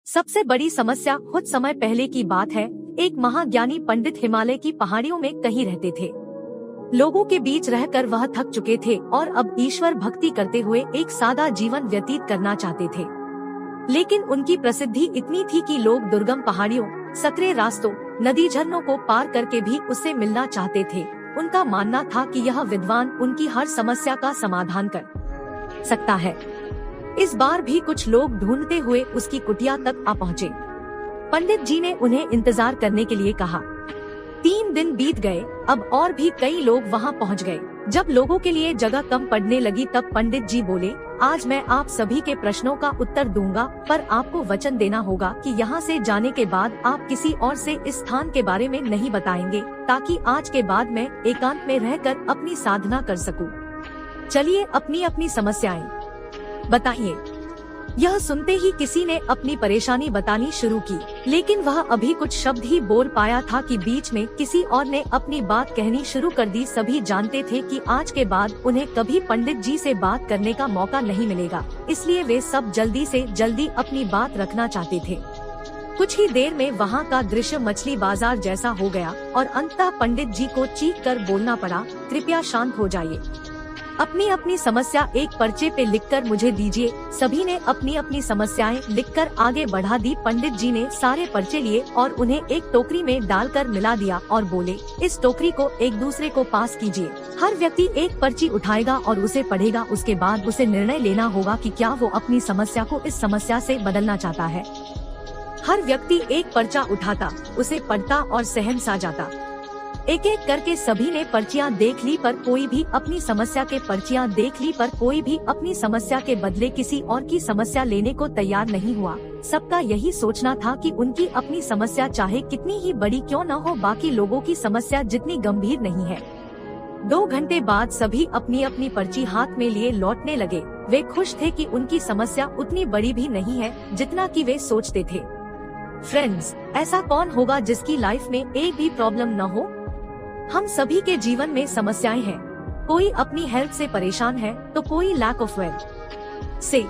सबसे बड़ी समस्या कुछ समय पहले की बात है। एक महाज्ञानी पंडित हिमालय की पहाड़ियों में कहीं रहते थे। लोगों के बीच रहकर वह थक चुके थे और अब ईश्वर भक्ति करते हुए एक सादा जीवन व्यतीत करना चाहते थे। लेकिन उनकी प्रसिद्धि इतनी थी कि लोग दुर्गम पहाड़ियों, सकरे रास्तों, नदी झरनों को पार करके भी उससे मिलना चाहते थे। उनका मानना था कि यह विद्वान उनकी हर समस्या का समाधान कर सकता है। इस बार भी कुछ लोग ढूंढते हुए उसकी कुटिया तक आ पहुँचे। पंडित जी ने उन्हें इंतजार करने के लिए कहा। 3 दिन बीत गए, अब और भी कई लोग वहां पहुंच गए। जब लोगों के लिए जगह कम पड़ने लगी तब पंडित जी बोले, आज मैं आप सभी के प्रश्नों का उत्तर दूंगा, पर आपको वचन देना होगा कि यहाँ से जाने के बाद आप किसी और से इस स्थान के बारे में नहीं बताएंगे, ताकि आज के बाद मैं एकांत में रहकर अपनी साधना कर सकूं। चलिए अपनी अपनी समस्याएं बताइए। यह सुनते ही किसी ने अपनी परेशानी बतानी शुरू की, लेकिन वह अभी कुछ शब्द ही बोल पाया था कि बीच में किसी और ने अपनी बात कहनी शुरू कर दी। सभी जानते थे कि आज के बाद उन्हें कभी पंडित जी से बात करने का मौका नहीं मिलेगा, इसलिए वे सब जल्दी से जल्दी अपनी बात रखना चाहते थे। कुछ ही देर में वहाँ का दृश्य मछली बाजार जैसा हो गया और अंततः पंडित जी को चीख कर बोलना पड़ा, कृपया शांत हो जाइए। अपनी अपनी समस्या एक पर्चे पे लिखकर मुझे दीजिए। सभी ने अपनी अपनी समस्याएं लिखकर आगे बढ़ा दी। पंडित जी ने सारे पर्चे लिए और उन्हें एक टोकरी में डालकर मिला दिया और बोले, इस टोकरी को एक दूसरे को पास कीजिए। हर व्यक्ति एक पर्ची उठाएगा और उसे पढ़ेगा। उसके बाद उसे निर्णय लेना होगा कि क्या वो अपनी समस्या को इस समस्या से बदलना चाहता है। हर व्यक्ति एक पर्चा उठाता, उसे पढ़ता और सहम सा जाता। एक एक करके सभी ने पर्चियां देख ली, पर कोई भी अपनी समस्या के पर्चियां देख ली, पर कोई भी अपनी समस्या के बदले किसी और की समस्या लेने को तैयार नहीं हुआ। सबका यही सोचना था कि उनकी अपनी समस्या चाहे कितनी ही बड़ी क्यों न हो, बाकी लोगों की समस्या जितनी गंभीर नहीं है। 2 घंटे बाद सभी अपनी अपनी पर्ची हाथ में लिए लौटने लगे। वे खुश थे कि उनकी समस्या उतनी बड़ी भी नहीं है जितना कि वे सोचते थे। फ्रेंड्स, ऐसा कौन होगा जिसकी लाइफ में एक भी प्रॉब्लम न हो? हम सभी के जीवन में समस्याएं हैं। कोई अपनी हेल्थ से परेशान है तो कोई लैक ऑफ वेल्थ से।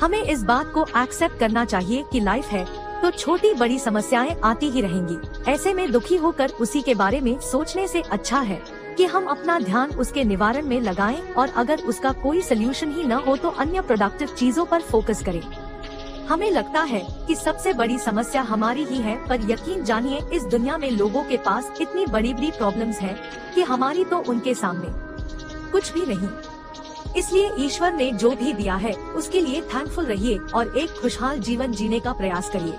हमें इस बात को एक्सेप्ट करना चाहिए कि लाइफ है तो छोटी बड़ी समस्याएं आती ही रहेंगी। ऐसे में दुखी होकर उसी के बारे में सोचने से अच्छा है कि हम अपना ध्यान उसके निवारण में लगाएं और अगर उसका कोई सोल्यूशन ही न हो तो अन्य प्रोडक्टिव चीजों पर फोकस करें। हमें लगता है कि सबसे बड़ी समस्या हमारी ही है, पर यकीन जानिए इस दुनिया में लोगों के पास इतनी बड़ी बड़ी प्रॉब्लम्स हैं कि हमारी तो उनके सामने कुछ भी नहीं। इसलिए ईश्वर ने जो भी दिया है उसके लिए थैंकफुल रहिए और एक खुशहाल जीवन जीने का प्रयास करिए।